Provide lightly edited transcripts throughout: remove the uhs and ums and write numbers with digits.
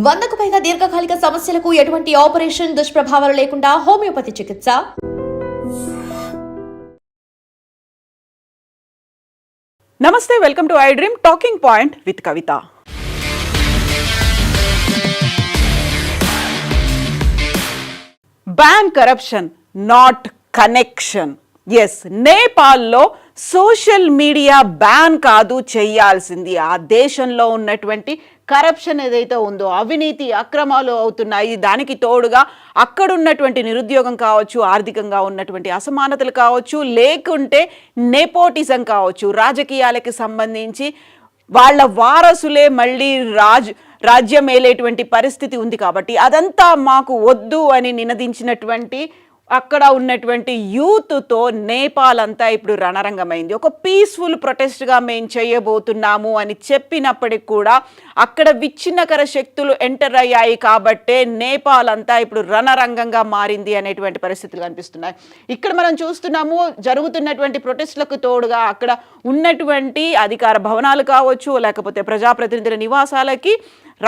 100కు పైగా దీర్ఘకాలిక సమస్యలకు ఎటువంటి ఆపరేషన్ దుష్ప్రభావాలు లేకుండా హోమియోపతి చికిత్స. నమస్తే, welcome to I dream talking point with Kavitha. Ban corruption, not connection. Yes, నేపాల్లో సోషల్ మీడియా బ్యాన్ కాదు చేయాల్సింది. ఆ దేశంలో ఉన్నటువంటి కరప్షన్ ఏదైతే ఉందో, అవినీతి అక్రమాలు అవుతున్నాయి. దానికి తోడుగా అక్కడున్నటువంటి నిరుద్యోగం కావచ్చు, ఆర్థికంగా ఉన్నటువంటి అసమానతలు కావచ్చు, లేకుంటే నెపోటిజం కావచ్చు, రాజకీయాలకి సంబంధించి వాళ్ళ వారసులే మళ్ళీ రాజ్యం ఏలేటువంటి పరిస్థితి ఉంది. కాబట్టి అదంతా మాకు వద్దు అని నినదించినటువంటి అక్కడ ఉన్నటువంటి యూత్తో నేపాల్ అంతా ఇప్పుడు రణరంగమైంది. ఒక పీస్ఫుల్ ప్రొటెస్ట్గా మేము చేయబోతున్నాము అని చెప్పినప్పటికి కూడా అక్కడ విచ్ఛిన్నకర శక్తులు ఎంటర్ అయ్యాయి. కాబట్టే నేపాల్ అంతా ఇప్పుడు రణరంగంగా మారింది అనేటువంటి పరిస్థితులు కనిపిస్తున్నాయి. ఇక్కడ మనం చూస్తున్నాము, జరుగుతున్నటువంటి ప్రొటెస్ట్లకు తోడుగా అక్కడ ఉన్నటువంటి అధికార భవనాలు కావచ్చు, లేకపోతే ప్రజాప్రతినిధుల నివాసాలకి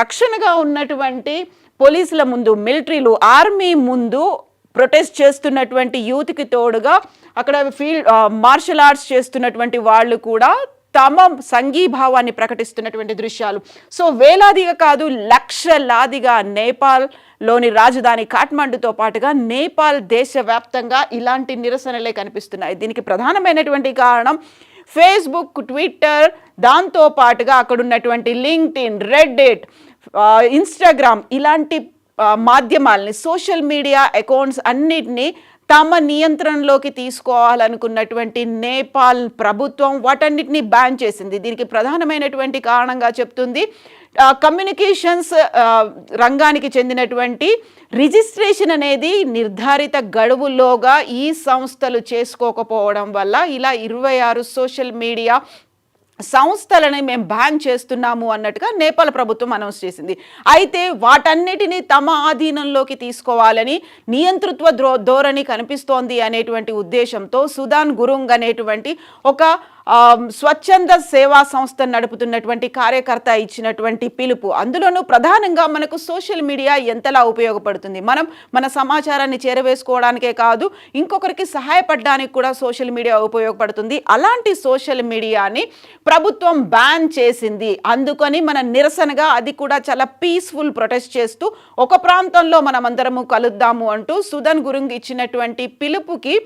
రక్షణగా ఉన్నటువంటి పోలీసుల ముందు, మిలిటరీలు, ఆర్మీ ముందు ప్రొటెస్ట్ చేస్తున్నటువంటి యూత్కి తోడుగా అక్కడ మార్షల్ ఆర్ట్స్ చేస్తున్నటువంటి వాళ్ళు కూడా తమ సంఘీభావాన్ని ప్రకటిస్తున్నటువంటి దృశ్యాలు. సో వేలాదిగా కాదు, లక్షలాదిగా నేపాల్లోని రాజధాని కాఠ్మండుతో పాటుగా నేపాల్ దేశవ్యాప్తంగా ఇలాంటి నిరసనలే కనిపిస్తున్నాయి. దీనికి ప్రధానమైనటువంటి కారణం ఫేస్బుక్, ట్విట్టర్, దాంతో పాటుగా అక్కడ ఉన్నటువంటి లింక్డ్ఇన్, రెడ్డిట్, ఇన్స్టాగ్రామ్ ఇలాంటి మాధ్యమాలని, సోషల్ మీడియా అకౌంట్స్ అన్నిటినీ తమ నియంత్రణలోకి తీసుకోవాలనుకున్నటువంటి నేపాల్ ప్రభుత్వం వాటన్నిటినీ బ్యాన్ చేసింది. దీనికి ప్రధానమైనటువంటి కారణంగా చెప్తుంది కమ్యూనికేషన్స్ రంగానికి చెందినటువంటి రిజిస్ట్రేషన్ అనేది నిర్ధారిత గడువులోగా ఈ సంస్థలు చేసుకోకపోవడం వల్ల ఇలా 26 సోషల్ మీడియా సంస్థలని మేము బ్యాన్ చేస్తున్నాము అన్నట్టుగా నేపాల్ ప్రభుత్వం అనౌన్స్ చేసింది. అయితే వాటన్నిటినీ తమ ఆధీనంలోకి తీసుకోవాలని నియంతృత్వ ధోరణి కనిపిస్తోంది అనేటువంటి ఉద్దేశంతో సుదాన్ గురుంగ్ అనేటువంటి ఒక స్వచ్ఛంద సేవా సంస్థ నడుపుతున్నటువంటి కార్యకర్త ఇచ్చినటువంటి పిలుపు. అందులోనూ ప్రధానంగా మనకు సోషల్ మీడియా ఎంతలా ఉపయోగపడుతుంది, మనం మన సమాచారాన్ని చేరవేసుకోవడానికే కాదు, ఇంకొకరికి సహాయపడడానికి కూడా సోషల్ మీడియా ఉపయోగపడుతుంది. అలాంటి సోషల్ మీడియాని ప్రభుత్వం బ్యాన్ చేసింది. అందుకని మన నిరసనగా అది కూడా చాలా పీస్ఫుల్ ప్రొటెస్ట్ చేస్తూ ఒక ప్రాంతంలో మనమందరము కలుద్దాము అంటూ సుదాన్ గురుంగ్ ఇచ్చినటువంటి పిలుపుకి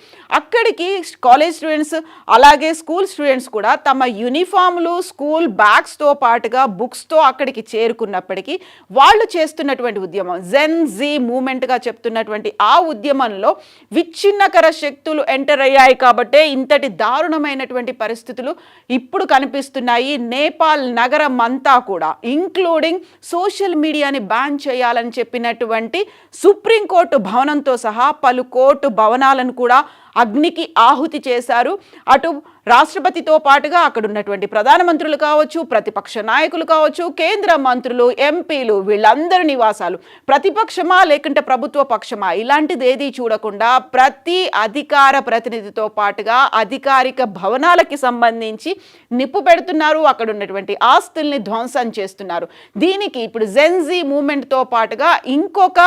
అక్కడికి కాలేజ్ స్టూడెంట్స్ అలాగే స్కూల్ స్టూడెంట్స్ కూడా తమ యూనిఫామ్లు, స్కూల్ బ్యాగ్స్తో పాటుగా బుక్స్తో అక్కడికి చేరుకున్నప్పటికీ వాళ్ళు చేస్తున్నటువంటి ఉద్యమం జెన్ జీ మూమెంట్గా చెప్తున్నటువంటి ఆ ఉద్యమంలో విచ్ఛిన్నకర శక్తులు ఎంటర్ అయ్యాయి. కాబట్టే ఇంతటి దారుణమైనటువంటి పరిస్థితులు ఇప్పుడు కనిపిస్తున్నాయి. నేపాల్ నగరం అంతా కూడా ఇంక్లూడింగ్ సోషల్ మీడియాని బ్యాన్ చేయాలని చెప్పినటువంటి సుప్రీంకోర్టు భవనంతో సహా పలు కోర్టు భవనాలను కూడా అగ్నికి ఆహుతి చేశారు. అటు రాష్ట్రపతితో పాటుగా అక్కడ ఉన్నటువంటి ప్రధానమంత్రులు కావచ్చు, ప్రతిపక్ష నాయకులు కావచ్చు, కేంద్ర మంత్రులు, ఎంపీలు, వీళ్ళందరి నివాసాలు ప్రతిపక్షమా లేకుంటే ప్రభుత్వ పక్షమా ఇలాంటిది ఏది చూడకుండా ప్రతి అధికార ప్రతినిధితో పాటుగా అధికారిక భవనాలకి సంబంధించి నిప్పు పెడుతున్నారు. అక్కడ ఉన్నటువంటి ఆస్తుల్ని ధ్వంసం చేస్తున్నారు. దీనికి ఇప్పుడు జెన్జీ మూమెంట్తో పాటుగా ఇంకొక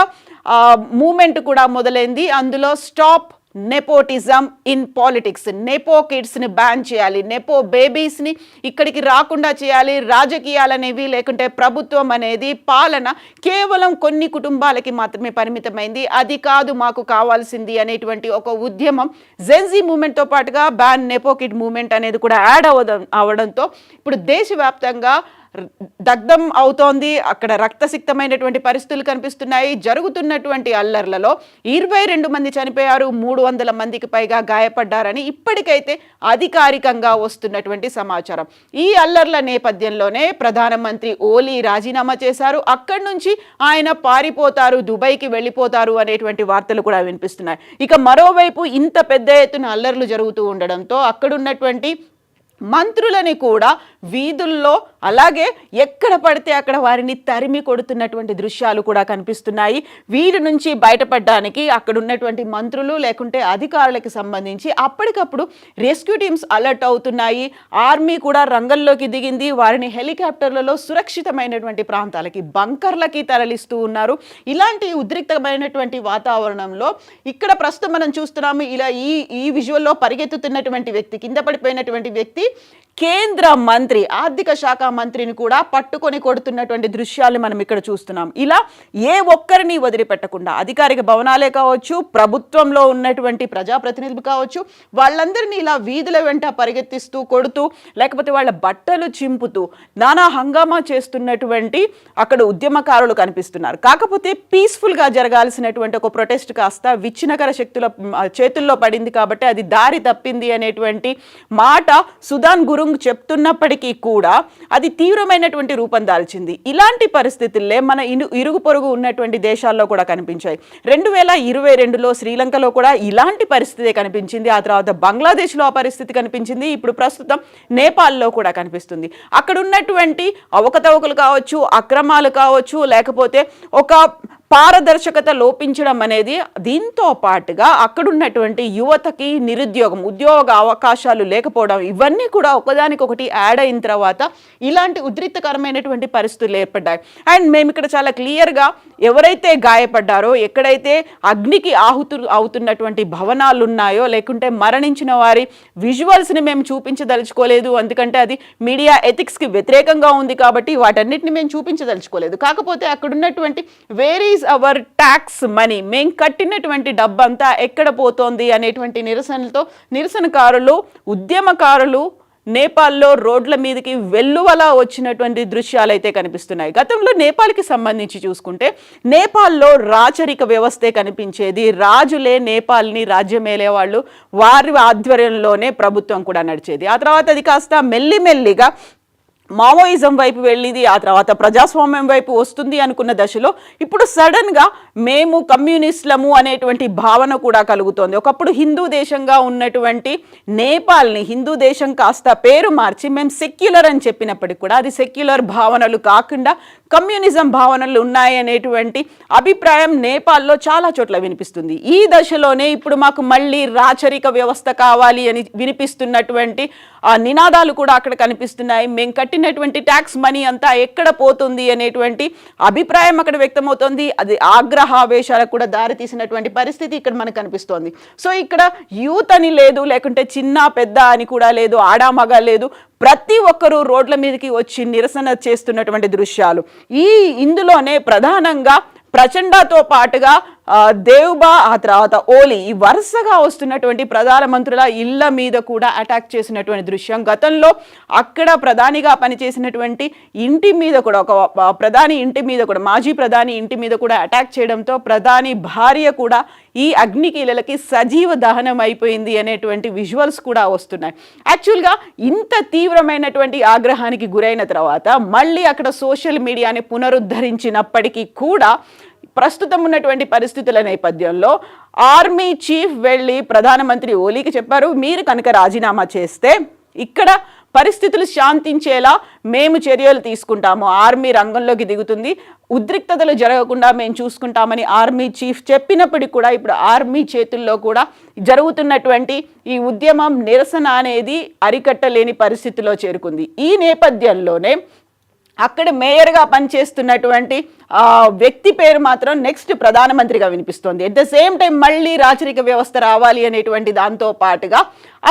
మూమెంట్ కూడా మొదలైంది. అందులో stop nepotism in politics, nepo కిడ్స్ని బ్యాన్ చేయాలి, నెపో బేబీస్ని ఇక్కడికి రాకుండా చేయాలి. రాజకీయాలనేవి లేకుంటే ప్రభుత్వం అనేది పాలన కేవలం కొన్ని కుటుంబాలకి మాత్రమే పరిమితమైంది, అది కాదు మాకు కావాల్సింది అనేటువంటి ఒక ఉద్యమం జెన్జీ మూమెంట్తో పాటుగా బ్యాన్ నెపో కిడ్ మూమెంట్ అనేది కూడా యాడ్ అవడంతో ఇప్పుడు దేశవ్యాప్తంగా దగ్ధం అవుతోంది. అక్కడ రక్తసిక్తమైనటువంటి పరిస్థితులు కనిపిస్తున్నాయి. జరుగుతున్నటువంటి అల్లర్లలో 22 మంది చనిపోయారు, 300 మందికి పైగా గాయపడ్డారని ఇప్పటికైతే అధికారికంగా వస్తున్నటువంటి సమాచారం. ఈ అల్లర్ల నేపథ్యంలోనే ప్రధానమంత్రి ఓలీ రాజీనామా చేశారు. అక్కడి నుంచి ఆయన పారిపోతారు, దుబాయ్కి వెళ్ళిపోతారు అనేటువంటి వార్తలు కూడా వినిపిస్తున్నాయి. ఇక మరోవైపు ఇంత పెద్ద ఎత్తున అల్లర్లు జరుగుతూ ఉండడంతో అక్కడున్నటువంటి మంత్రులని కూడా వీధుల్లో అలాగే ఎక్కడ పడితే అక్కడ వారిని తరిమి కొడుతున్నటువంటి దృశ్యాలు కూడా కనిపిస్తున్నాయి. వీరి నుంచి బయటపడడానికి అక్కడ ఉన్నటువంటి మంత్రులు లేకుంటే అధికారులకు సంబంధించి అప్పటికప్పుడు రెస్క్యూ టీమ్స్ అలర్ట్ అవుతున్నాయి. ఆర్మీ కూడా రంగంలోకి దిగింది. వారిని హెలికాప్టర్లలో సురక్షితమైనటువంటి ప్రాంతాలకి, బంకర్లకి తరలిస్తూ ఉన్నారు. ఇలాంటి ఉద్రిక్తమైనటువంటి వాతావరణంలో ఇక్కడ ప్రస్తుతం మనం చూస్తున్నాము. ఇలా ఈ విజువల్లో పరిగెత్తుతున్నటువంటి వ్యక్తి, కింద పడిపోయినటువంటి వ్యక్తి కేంద్ర మంత్రి, ఆర్థిక శాఖ మంత్రిని కూడా పట్టుకొని కొడుతున్నటువంటి దృశ్యాలు మనం ఇక్కడ చూస్తున్నాం. ఇలా ఏ ఒక్కరిని వదిలిపెట్టకుండా అధికారిక భవనాలే కావచ్చు, ప్రభుత్వంలో ఉన్నటువంటి ప్రజాప్రతినిధులు కావచ్చు, వాళ్ళందరినీ ఇలా వీధుల వెంట పరిగెత్తిస్తూ కొడుతూ లేకపోతే వాళ్ళ బట్టలు చింపుతూ నానా హంగామా చేస్తున్నటువంటి అక్కడ ఉద్యమకారులు కనిపిస్తున్నారు. కాకపోతే పీస్ఫుల్గా జరగాల్సినటువంటి ఒక ప్రొటెస్ట్ కాస్త విచ్ఛిన్నకర శక్తుల చేతుల్లో పడింది కాబట్టి అది దారి తప్పింది అనేటువంటి మాట సుదాన్ గురుంగ్ చెప్తున్నప్పటికీ కూడా అది తీవ్రమైనటువంటి రూపం దాల్చింది. ఇలాంటి పరిస్థితుల్లే మన ఇరుగు పొరుగు ఉన్నటువంటి దేశాల్లో కూడా కనిపించాయి. 2022లో శ్రీలంకలో కూడా ఇలాంటి పరిస్థితి కనిపించింది. ఆ తర్వాత బంగ్లాదేశ్లో ఆ పరిస్థితి కనిపించింది. ఇప్పుడు ప్రస్తుతం నేపాల్లో కూడా కనిపిస్తుంది. అక్కడ ఉన్నటువంటి అవకతవకలు కావచ్చు, అక్రమాలు కావచ్చు, లేకపోతే ఒక పారదర్శకత లోపించడం అనేది, దీంతో పాటుగా అక్కడున్నటువంటి యువతకి నిరుద్యోగం, ఉద్యోగ అవకాశాలు లేకపోవడం, ఇవన్నీ కూడా ఒకదానికొకటి యాడ్ అయిన తర్వాత ఇలాంటి ఉద్రిక్తకరమైనటువంటి పరిస్థితులు ఏర్పడ్డాయి. అండ్ మేము ఇక్కడ చాలా క్లియర్గా ఎవరైతే గాయపడ్డారో, ఎక్కడైతే అగ్నికి అవుతున్నటువంటి భవనాలు ఉన్నాయో, లేకుంటే మరణించిన వారి విజువల్స్ని మేము చూపించదలుచుకోలేదు. ఎందుకంటే అది మీడియా ఎథిక్స్కి వ్యతిరేకంగా ఉంది కాబట్టి వాటన్నిటిని మేము చూపించదలుచుకోలేదు. కాకపోతే అక్కడ ఉన్నటువంటి వేరీ అవర్ ట్యాక్స్ మనీ, మేము కట్టినటువంటి డబ్బంతా ఎక్కడ పోతోంది అనేటువంటి నిరసనకారులు, ఉద్యమకారులు నేపాల్లో రోడ్ల మీదకి వెల్లువలా వచ్చినటువంటి దృశ్యాలు అయితే కనిపిస్తున్నాయి. గతంలో నేపాల్కి సంబంధించి చూసుకుంటే నేపాల్లో రాచరిక వ్యవస్థే కనిపించేది. రాజులే నేపాల్ని రాజ్యమేలే వాళ్ళు, వారి ఆధ్వర్యంలోనే ప్రభుత్వం కూడా నడిచేది. ఆ తర్వాత అది కాస్త మెల్లిమెల్లిగా మావోయిజం వైపు వెళ్ళింది. ఆ తర్వాత ప్రజాస్వామ్యం వైపు వస్తుంది అనుకున్న దశలో ఇప్పుడు సడన్గా మేము కమ్యూనిస్టులము అనేటువంటి భావన కూడా కలుగుతోంది. ఒకప్పుడు హిందూ దేశంగా ఉన్నటువంటి నేపాల్ని హిందూ దేశం కాస్త పేరు మార్చి మేము సెక్యులర్ అని చెప్పినప్పటికీ కూడా అది సెక్యులర్ భావనలు కాకుండా కమ్యూనిజం భావనలు ఉన్నాయి అనేటువంటి అభిప్రాయం నేపాల్లో చాలా చోట్ల వినిపిస్తుంది. ఈ దశలోనే ఇప్పుడు మాకు మళ్ళీ రాచరిక వ్యవస్థ కావాలి అని వినిపిస్తున్నటువంటి నినాదాలు కూడా అక్కడ కనిపిస్తున్నాయి. మేము కట్టినటువంటి ట్యాక్స్ మనీ అంతా ఎక్కడ పోతుంది అనేటువంటి అభిప్రాయం అక్కడ వ్యక్తమవుతోంది. అది ఆగ్రహావేశాలకు కూడా దారి తీసినటువంటి పరిస్థితి ఇక్కడ మనకు కనిపిస్తోంది. సో ఇక్కడ యూత్ అని లేదు, లేకుంటే చిన్న పెద్ద అని కూడా లేదు, ఆడామగ లేదు, ప్రతి ఒక్కరూ రోడ్ల మీదకి వచ్చి నిరసన చేస్తున్నటువంటి దృశ్యాలు. ఇందులోనే ప్రధానంగా ప్రచండతో పాటుగా దేవ్బా, ఆ తర్వాత ఓలీ, ఈ వరుసగా వస్తున్నటువంటి ప్రధానమంత్రుల ఇళ్ల మీద కూడా అటాక్ చేసినటువంటి దృశ్యం. గతంలో అక్కడ ప్రధానిగా పనిచేసినటువంటి ఇంటి మీద కూడా, ఒక ప్రధాని ఇంటి మీద కూడా, మాజీ ప్రధాని ఇంటి మీద కూడా అటాక్ చేయడంతో ప్రధాని భార్య కూడా ఈ అగ్నికీలలకి సజీవ దహనం అయిపోయింది అనేటువంటి విజువల్స్ కూడా వస్తున్నాయి. యాక్చువల్గా ఇంత తీవ్రమైనటువంటి ఆగ్రహానికి గురైన తర్వాత మళ్ళీ అక్కడ సోషల్ మీడియాని పునరుద్ధరించినప్పటికీ కూడా ప్రస్తుతం ఉన్నటువంటి పరిస్థితుల నేపథ్యంలో ఆర్మీ చీఫ్ వెళ్ళి ప్రధానమంత్రి ఓలీకి చెప్పారు, మీరు కనుక రాజీనామా చేస్తే ఇక్కడ పరిస్థితులు శాంతించేలా మేము చర్యలు తీసుకుంటాము, ఆర్మీ రంగంలోకి దిగుతుంది, ఉద్రిక్తతలు జరగకుండా మేము చూసుకుంటామని ఆర్మీ చీఫ్ చెప్పినప్పటికీ కూడా ఇప్పుడు ఆర్మీ చేతుల్లో కూడా జరుగుతున్నటువంటి ఈ ఉద్యమం, నిరసన అనేది అరికట్టలేని పరిస్థితిలో చేరుకుంది. ఈ నేపథ్యంలోనే అక్కడ మేయర్గా పనిచేస్తున్నటువంటి వ్యక్తి పేరు మాత్రం నెక్స్ట్ ప్రధానమంత్రిగా వినిపిస్తోంది. ఎట్ ద సేమ్ టైం మళ్ళీ రాచరిక వ్యవస్థ రావాలి అనేటువంటి దాంతో పాటుగా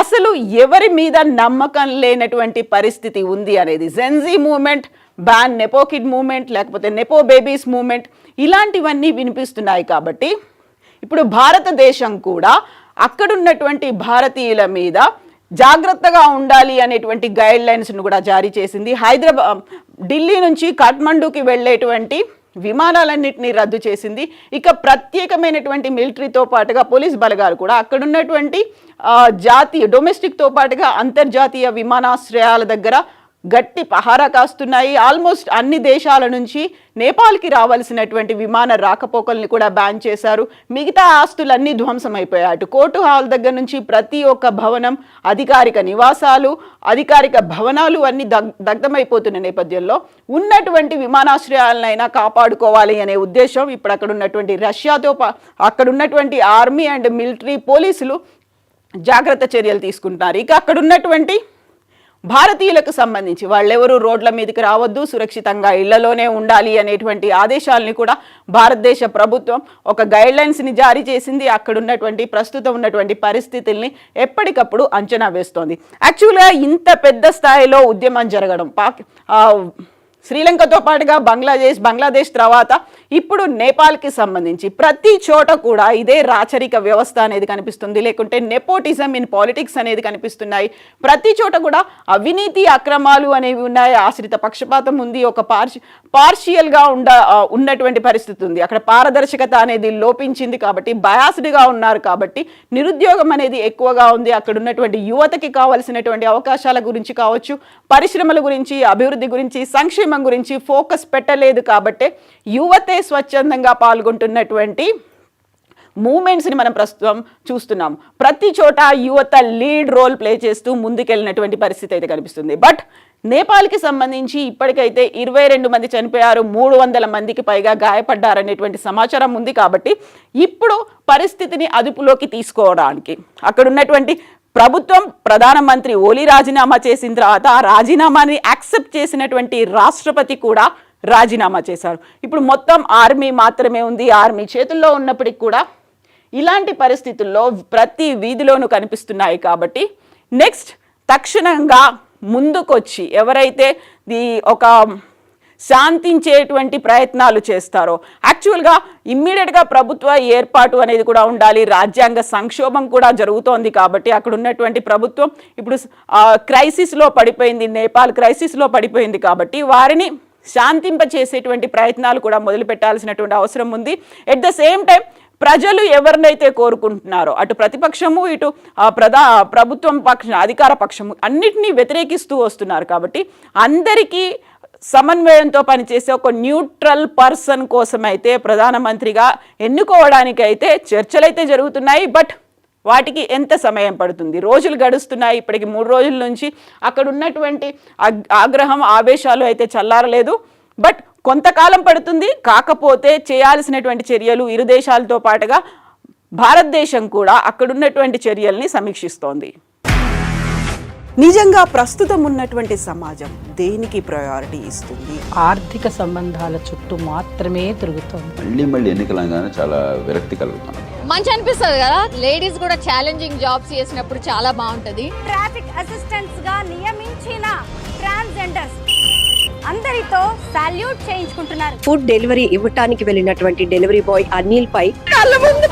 అసలు ఎవరి మీద నమ్మకం లేనటువంటి పరిస్థితి ఉంది అనేది, Gen Z movement, ban nepo kid movement, లేకపోతే నెపో బేబీస్ మూవ్మెంట్, ఇలాంటివన్నీ వినిపిస్తున్నాయి. కాబట్టి ఇప్పుడు భారతదేశం కూడా అక్కడున్నటువంటి భారతీయుల మీద జాగ్రత్తగా ఉండాలి అనేటువంటి గైడ్ లైన్స్ను కూడా జారీ చేసింది. ఢిల్లీ నుంచి కాఠ్మండూకి వెళ్ళేటువంటి విమానాలన్నింటినీ రద్దు చేసింది. ఇక ప్రత్యేకమైనటువంటి మిలిటరీతో పాటుగా పోలీస్ బలగాలు కూడా అక్కడున్నటువంటి డొమెస్టిక్తో పాటుగా అంతర్జాతీయ విమానాశ్రయాల దగ్గర గట్టి పహారా కాస్తున్నాయి. ఆల్మోస్ట్ అన్ని దేశాల నుంచి నేపాల్కి రావాల్సినటువంటి విమాన రాకపోకల్ని కూడా బ్యాన్ చేశారు. మిగతా ఆస్తులన్నీ ధ్వంసమైపోయాయి. అటు కోర్టు హాల్ దగ్గర నుంచి ప్రతి ఒక్క భవనం, అధికారిక నివాసాలు, అధికారిక భవనాలు అన్ని దగ్ధమైపోతున్న నేపథ్యంలో ఉన్నటువంటి విమానాశ్రయాలనైనా కాపాడుకోవాలి అనే ఉద్దేశం ఇప్పుడు అక్కడ ఉన్నటువంటి రష్యాతో అక్కడ ఉన్నటువంటి ఆర్మీ అండ్ మిలిటరీ పోలీసులు జాగ్రత్త చర్యలు తీసుకుంటున్నారు. ఇక అక్కడ ఉన్నటువంటి భారతీయులకు సంబంధించి వాళ్ళెవరూ రోడ్ల మీదకి రావద్దు, సురక్షితంగా ఇళ్లలోనే ఉండాలి అనేటువంటి ఆదేశాలని కూడా భారతదేశ ప్రభుత్వం ఒక గైడ్లైన్స్ని జారీ చేసింది. అక్కడ ఉన్నటువంటి ప్రస్తుతం ఉన్నటువంటి పరిస్థితుల్ని ఎప్పటికప్పుడు అంచనా వేస్తోంది. యాక్చువల్గా ఇంత పెద్ద స్థాయిలో ఉద్యమం జరగడం శ్రీలంకతో పాటుగా బంగ్లాదేశ్ తర్వాత ఇప్పుడు నేపాల్కి సంబంధించి ప్రతి చోట కూడా ఇదే రాచరిక వ్యవస్థ అనేది కనిపిస్తుంది, లేకుంటే నెపోటిజం ఇన్ పాలిటిక్స్ అనేది కనిపిస్తున్నాయి. ప్రతి చోట కూడా అవినీతి అక్రమాలు అనేవి ఉన్నాయి, ఆశ్రిత పక్షపాతం ఉంది, ఒక పార్షియల్గా ఉన్నటువంటి పరిస్థితి ఉంది. అక్కడ పారదర్శకత అనేది లోపించింది కాబట్టి, బయాస్డ్గా ఉన్నారు కాబట్టి నిరుద్యోగం అనేది ఎక్కువగా ఉంది. అక్కడ ఉన్నటువంటి యువతకి కావాల్సినటువంటి అవకాశాల గురించి కావచ్చు, పరిశ్రమల గురించి, అభివృద్ధి గురించి, సంక్షేమం గురించి ఫోకస్ పెట్టలేదు కాబట్టి యువతే స్వచ్ఛందంగా పాల్గొంటున్నటువంటి మూమెంట్స్ని మనం ప్రస్తుతం చూస్తున్నాం. ప్రతి చోట యువత లీడ్ రోల్ ప్లే చేస్తూ ముందుకెళ్ళినటువంటి పరిస్థితి అయితే కనిపిస్తుంది. బట్ నేపాల్కి సంబంధించి ఇప్పటికైతే 22 మంది చనిపోయారు, 300 మందికి పైగా గాయపడ్డారనేటువంటి సమాచారం ఉంది. కాబట్టి ఇప్పుడు పరిస్థితిని అదుపులోకి తీసుకోవడానికి అక్కడ ఉన్నటువంటి ప్రభుత్వం, ప్రధానమంత్రి ఓలీ రాజీనామా చేసిన తర్వాత ఆ రాజీనామాని యాక్సెప్ట్ చేసినటువంటి రాష్ట్రపతి కూడా రాజీనామా చేశారు. ఇప్పుడు మొత్తం ఆర్మీ మాత్రమే ఉంది. ఆర్మీ చేతుల్లో ఉన్నప్పటికీ కూడా ఇలాంటి పరిస్థితుల్లో ప్రతి వీధిలోనూ కనిపిస్తున్నాయి. కాబట్టి నెక్స్ట్ తక్షణంగా ముందుకొచ్చి ఎవరైతే ఒక శాంతించేటువంటి ప్రయత్నాలు చేస్తారో, యాక్చువల్గా ఇమ్మీడియట్గా ప్రభుత్వ ఏర్పాటు అనేది కూడా ఉండాలి. రాజ్యాంగ సంక్షోభం కూడా జరుగుతోంది కాబట్టి అక్కడ ఉన్నటువంటి ప్రభుత్వం ఇప్పుడు క్రైసిస్లో పడిపోయింది, నేపాల్ క్రైసిస్లో పడిపోయింది కాబట్టి వారిని శాంతింపచేసేటువంటి ప్రయత్నాలు కూడా మొదలు పెట్టాల్సినటువంటి అవసరం ఉంది. ఎట్ ద సేమ్ టైం ప్రజలు ఎవరినైతే కోరుకుంటున్నారో అటు ప్రతిపక్షము, ఇటు ప్రభుత్వం పక్షం, అధికార పక్షము అన్నిటినీ వ్యతిరేకిస్తూ వస్తున్నారు. కాబట్టి అందరికీ సమన్వయంతో పనిచేసే ఒక న్యూట్రల్ పర్సన్ కోసం అయితే ప్రధానమంత్రిగా ఎన్నుకోవడానికైతే చర్చలైతే జరుగుతున్నాయి. బట్ వాటికి ఎంత సమయం పడుతుంది? రోజులు గడుస్తున్నాయి. ఇప్పటికి 3 రోజుల నుంచి అక్కడ ఉన్నటువంటి ఆగ్రహం, ఆవేశాలు అయితే చల్లారలేదు. బట్ కొంతకాలం పడుతుంది. కాకపోతే చేయాల్సినటువంటి చర్యలు ఇరు దేశాలతో పాటుగా భారతదేశం కూడా అక్కడున్నటువంటి చర్యల్ని సమీక్షిస్తోంది. నిజంగా ప్రస్తుతం ఉన్నటువంటి సమాజం దేనికి ప్రయారిటీ ఇస్తుంది? ఆర్థిక సంబంధాల చుట్టూ మాత్రమే తిరుగుతోంది. మళ్ళీ ఎన్నికలంగానే చాలా విరక్తి కలుగుతాను. మంచి అనిపిస్తుంది కదా, లేడీస్ కూడా ఛాలెంజింగ్ జాబ్స్ చేసినప్పుడు చాలా బాగుంటది. ట్రాఫిక్ అసిస్టెంట్స్ గా నియమించిన ట్రాన్స్జెండర్స్ అందరితో సాల్యూట్ చేయించుకుంటున్నారు. ఫుడ్ డెలివరీ ఇవ్వటానికి వెళ్ళినటువంటి డెలివరీ బాయ్ అనిల్ పై కళ్ళ ముందు